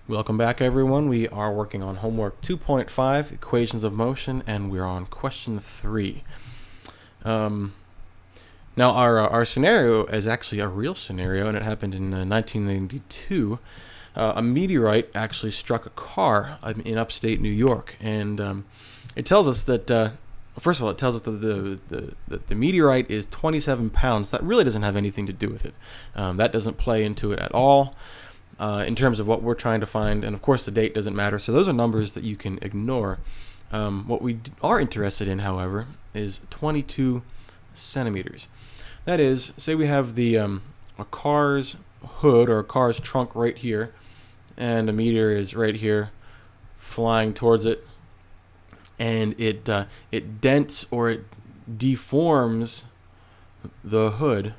Welcome back, everyone. We are working on homework 2.5, equations of motion, and we're on question 3. Now, our scenario is actually a real scenario, and it happened in 1992. A meteorite actually struck a car in upstate New York, and it tells us that, first of all, it tells us that the meteorite is 27 pounds. That really doesn't have anything to do with it. That doesn't play into it at all. In terms of what we're trying to find, and of course the date doesn't matter, so those are numbers that you can ignore. What we are interested in, however, is 22 centimeters. That is, say we have a car's hood or a car's trunk right here, and a meteor is right here flying towards it, and it dents or it deforms the hood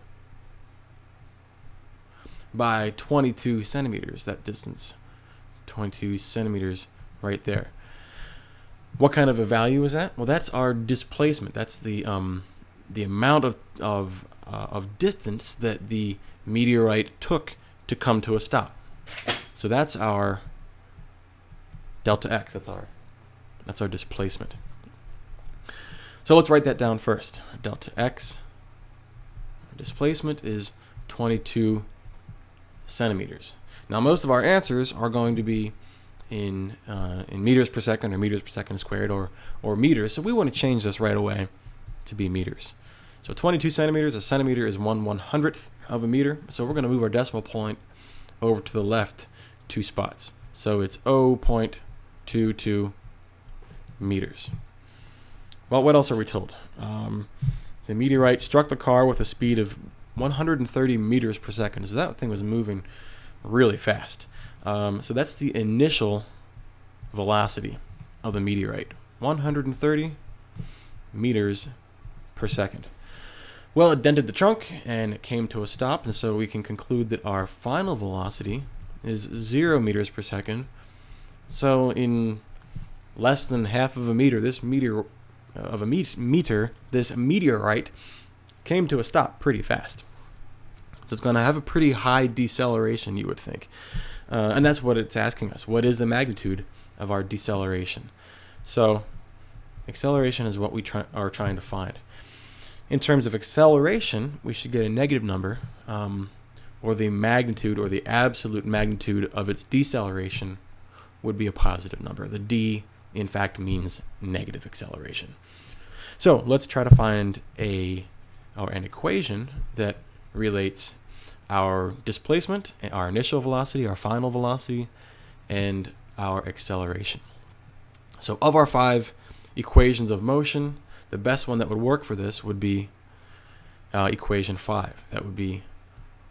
by 22 centimeters, that distance. 22 centimeters right there. What kind of a value is that? Well, that's our displacement. That's the amount of distance that the meteorite took to come to a stop. So that's our delta x. That's our displacement. So let's write that down first. Delta x, displacement, is 22 centimeters. Now, most of our answers are going to be in meters per second or meters per second squared or meters, so we want to change this right away to be meters. So 22 centimeters, a centimeter is 1/100th of a meter, so we're going to move our decimal point over to the left 2 spots. So it's 0.22 meters. Well, what else are we told? The meteorite struck the car with a speed of 130 meters per second. So that thing was moving really fast. So that's the initial velocity of the meteorite, 130 meters per second. Well, it dented the trunk and it came to a stop, and so we can conclude that our final velocity is 0 meters per second. So in less than half of a meter, this meteorite came to a stop pretty fast. So it's going to have a pretty high deceleration, you would think. And that's what it's asking us. What is the magnitude of our deceleration? So acceleration is what we are trying to find. In terms of acceleration, we should get a negative number, or the magnitude or the absolute magnitude of its deceleration would be a positive number. The d, in fact, means negative acceleration. So let's try to find an equation that relates our displacement, our initial velocity, our final velocity, and our acceleration. So of our 5 equations of motion, the best one that would work for this would be equation 5. That would be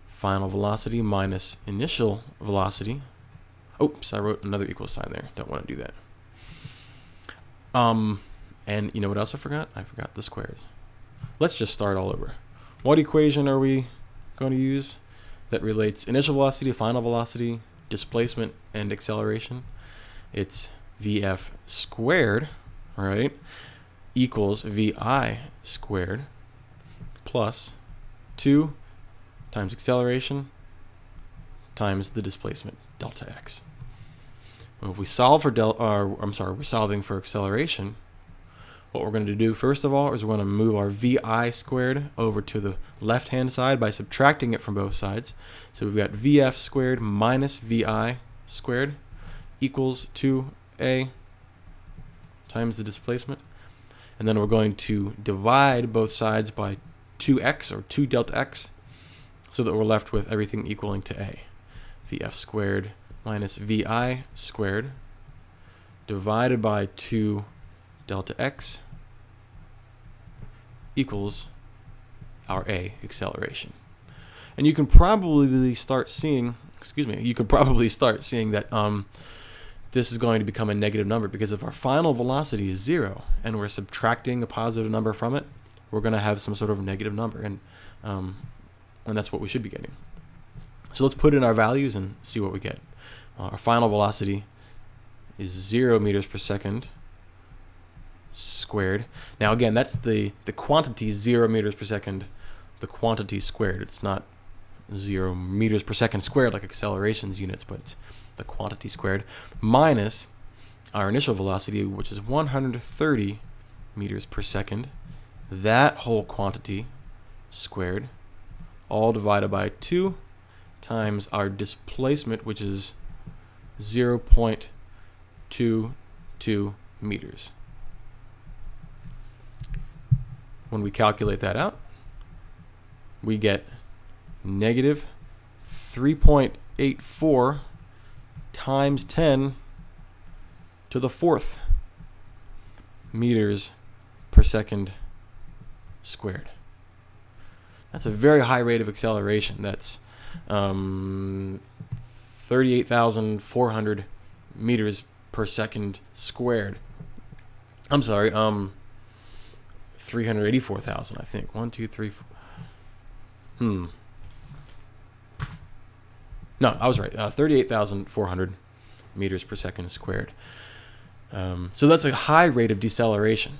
final velocity minus initial velocity. Oops, I wrote another equal sign there. Don't want to do that. And you know what else I forgot? I forgot the squares. Let's just start all over. What equation are we going to use that relates initial velocity, final velocity, displacement, and acceleration? It's Vf squared, right, equals Vi squared plus 2 times acceleration times the displacement, delta x. Well, if we solve for we're solving for acceleration, what we're going to do first of all is we're going to move our Vi squared over to the left-hand side by subtracting it from both sides. So we've got Vf squared minus Vi squared equals 2a times the displacement. And then we're going to divide both sides by 2x or 2 delta x so that we're left with everything equaling to a. Vf squared minus Vi squared divided by 2 delta x equals our a, acceleration. And you can probably start seeing, that this is going to become a negative number, because if our final velocity is 0 and we're subtracting a positive number from it, we're going to have some sort of negative number, and that's what we should be getting. So let's put in our values and see what we get. Our final velocity is 0 meters per second squared. Now again, that's the quantity 0 meters per second, the quantity squared. It's not 0 meters per second squared like acceleration's units, but it's the quantity squared, minus our initial velocity, which is 130 meters per second, that whole quantity squared, all divided by 2 times our displacement, which is 0.22 meters. When we calculate that out, we get negative 3.84 times 10 to the 4th meters per second squared. That's a very high rate of acceleration. That's 38,400 meters per second squared. I'm sorry, 384,000, I think. 1, 2, 3, 4. No, I was right. 38,400 meters per second squared. So that's a high rate of deceleration.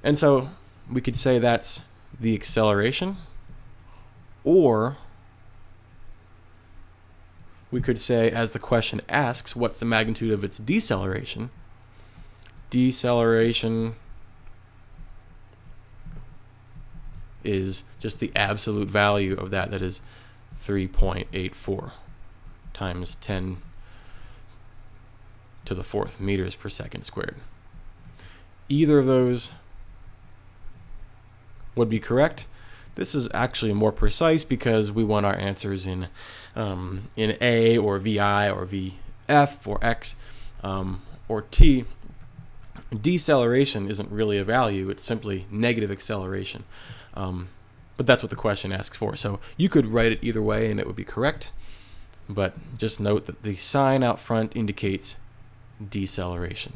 And so we could say that's the acceleration, or we could say, as the question asks, what's the magnitude of its deceleration? Deceleration is just the absolute value of that is 3.84 times 10 to the 4th meters per second squared. Either of those would be correct. This is actually more precise because we want our answers in A or VI or VF or X or T. Deceleration isn't really a value, it's simply negative acceleration. But that's what the question asks for. So you could write it either way and it would be correct. But just note that the sign out front indicates deceleration.